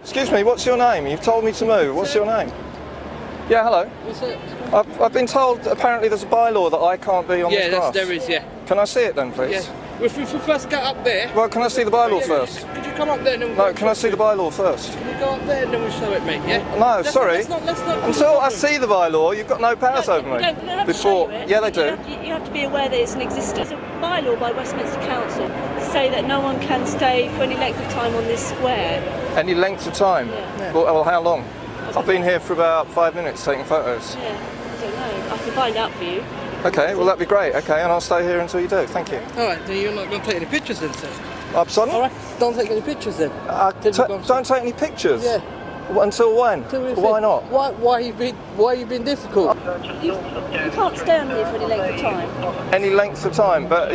Excuse me, what's your name? You've told me to move. What's your name? Yeah, hello. I've been told apparently there's a bylaw that I can't be on this grass. Yeah, there is, yeah. Can I see it then, please? Yeah. Well, if we first get up there... Well, can I see the bylaw first? Could you come up there and then... No, can I see the bylaw first? Can we go up there and then we'll show it, mate, yeah? No, sorry. Let's not Until I see the bylaw, you've got no powers over me. Before, yeah, they do. You have to be aware that it's an existence. There's a bylaw by Westminster Council to say that no one can stay for any length of time on this square. Any length of time? Yeah. Well, how long? I've been here for about 5 minutes taking photos. Yeah, I don't know. I can find out for you. Okay, well that'd be great. Okay, and I'll stay here until you do. Thank you. Alright, then you're not going to take any pictures then, sir? I'm sorry? Alright, don't take any pictures then. Don't take any pictures? Yeah. Until when? Why not? Why are you being difficult? You can't stay on here for any length of time. Any length of time, but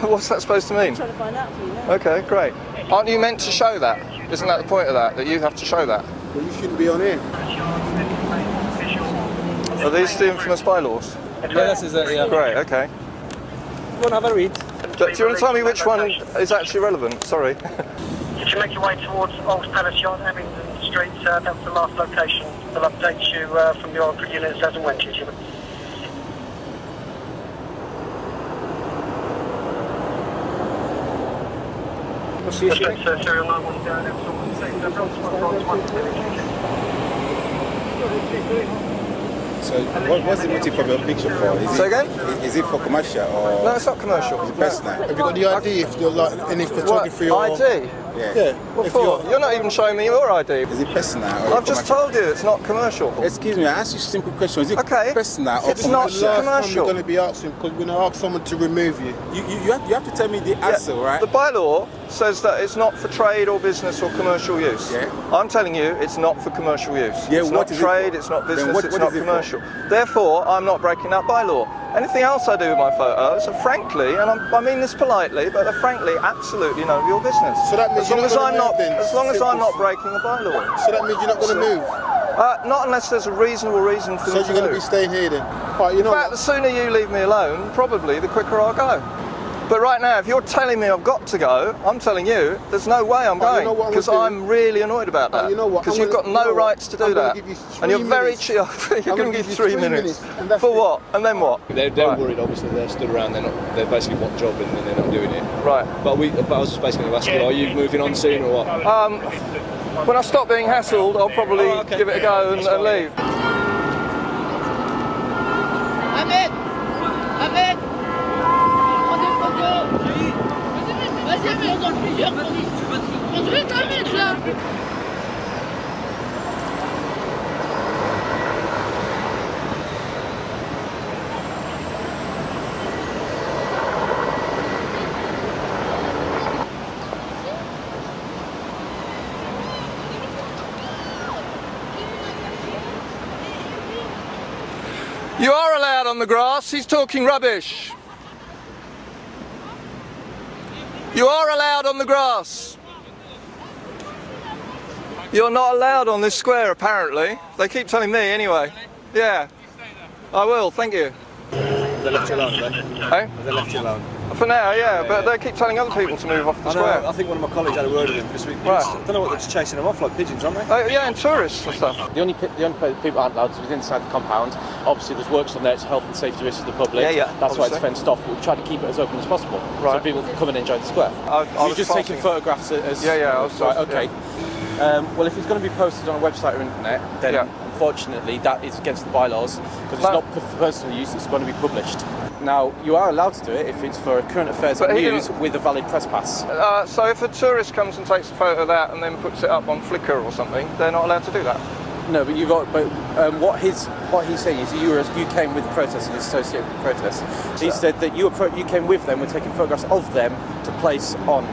what's that supposed to mean? I'm trying to find out for you now. Okay, great. Aren't you meant to show that? Isn't that the point of that you have to show that? Well, you shouldn't be on here. Are these the infamous bylaws? Yeah, this is it, yeah. Great, okay. You want to have a read? Do you want to tell me which one is actually relevant? Sorry. Did you make your way towards Old Palace Yard, Abingdon Street? That was the last location. They'll update you from your units as and when, Jimmy. What's the issue? Serial 910. So, what's the motive of your picture for? Say again? Is it for commercial or? No, it's not commercial. Is it personal? Have you got the ID if you're like any photography or... ID? Yeah. What for? You're not even showing me your ID. Is it personal or I've just told you it's not commercial. Excuse me, I asked you a simple question. Is it personal or it's not commercial? We're going to be asking because we're going to ask someone to remove you. You have to tell me the answer, right? The bylaw says that it's not for trade or business or commercial use. Yeah. I'm telling you, it's not for commercial use. Yeah, it's not trade, it's not business, it's not commercial. Therefore, I'm not breaking that bylaw. Anything else I do with my photos are frankly, and I mean this politely, but they're frankly absolutely none of your business. So that means as long as I'm not breaking the bylaw. So that means you're not going to move? Not unless there's a reasonable reason for me to move. So you're going to be staying here then? Right, In fact, the sooner you leave me alone, probably the quicker I'll go. But right now, if you're telling me I've got to go, I'm telling you, there's no way I'm going, because I'm really annoyed about that. You know what? Because you've got no rights to do that. And you're very cheap. You're going to give 3 minutes. For what? And then what? They're worried, obviously, they're stood around, they basically want job and then they're not doing it. Right. But I was just basically going to ask you, are you moving on soon or what? When I stop being hassled, I'll probably give it a go and leave. You are allowed on the grass, he's talking rubbish. You are allowed on the grass. You're not allowed on this square apparently. They keep telling me anyway. Yeah. I will, thank you. They left you alone then? Hey? They left you alone? For now, yeah, but they keep telling other people to move off the square. I think one of my colleagues had a word with him because I don't know what they're just chasing them off like pigeons, aren't they? Yeah, and tourists and stuff. The only people aren't allowed to be inside the compound. Obviously, there's works on there. It's health and safety risks to the public. Yeah, That's why it's fenced off. We've tried to keep it as open as possible, so people can come and enjoy the square. You're just taking photographs as... Yeah, I was right, okay. Yeah. Well, if it's going to be posted on a website or internet, then unfortunately that is against the bylaws because it's not for personal use. It's going to be published. Now, you are allowed to do it if it's for current affairs and news with a valid press pass. So if a tourist comes and takes a photo of that and then puts it up on Flickr or something, they're not allowed to do that? No, but what he's saying is you came with the protests and associated with protests. He said that you came with them, we're taking photographs of them to place on.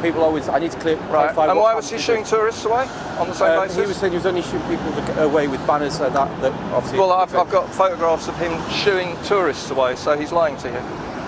People always, I need to clarify. And why was he shooting tourists away on the same basis? He was saying he was only shooting people away with banners like that obviously... Well, I've got photographs of him shooing tourists away, so he's lying to you.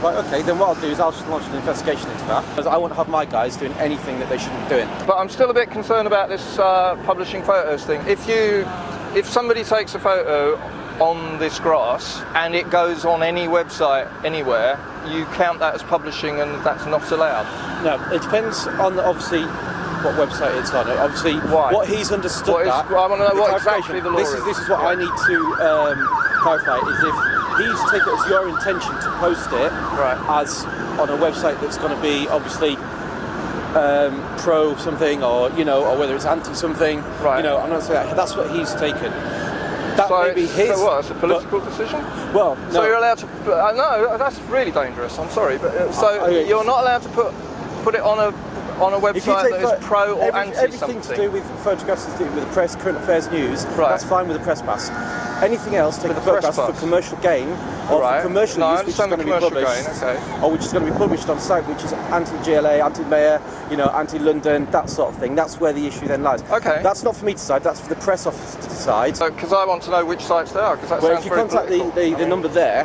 Right, okay, then what I'll do is I'll just launch an investigation into that, because I won't have my guys doing anything that they shouldn't be doing. But I'm still a bit concerned about this publishing photos thing. If somebody takes a photo on this grass and it goes on any website anywhere, you count that as publishing and that's not allowed? No, it depends on obviously what website it's on. Obviously, what he's understood I want to know what exactly the law is. This is what I need to clarify, is if he's taken it as your intention to post it as on a website that's going to be obviously pro something, or or whether it's anti something. I'm not saying that's what he's taken. That may be his. So what? It's a political decision. Well, no. So you're allowed to. No, that's really dangerous. I'm sorry, but you're not allowed to put it on a website that is pro or anti something. Everything to do with photographs, to do with the press, current affairs, news. That's fine with the press pass. Anything else, take a photograph for commercial gain or for commercial use, which is going to be published, or which is going to be published on site, which is anti-GLA, anti-Mayor, anti-London, that sort of thing. That's where the issue then lies. Okay. That's not for me to decide. That's for the press office to decide. Because I want to know which sites they are. Because if you contact the number there,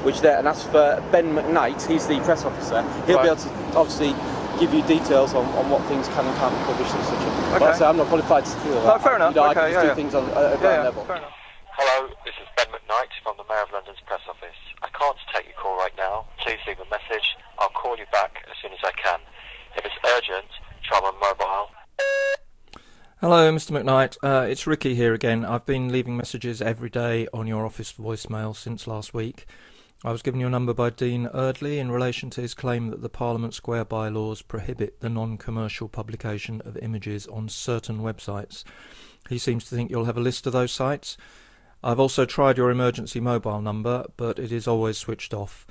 which there, and that's for Ben McKnight. He's the press officer. He'll be able to obviously give you details on what things can and can't be published and such. But like I say, I'm not qualified to do that. No, fair enough. I can just do things on a ground level. Fair enough. Hello, this is Ben McKnight from the Mayor of London's press office. I can't take your call right now. Please leave a message. I'll call you back as soon as I can. If it's urgent, try my mobile. Hello, Mr. McKnight. It's Ricky here again. I've been leaving messages every day on your office voicemail since last week. I was given your number by Dean Erdley in relation to his claim that the Parliament Square bylaws prohibit the non-commercial publication of images on certain websites. He seems to think you'll have a list of those sites. I've also tried your emergency mobile number, but it is always switched off.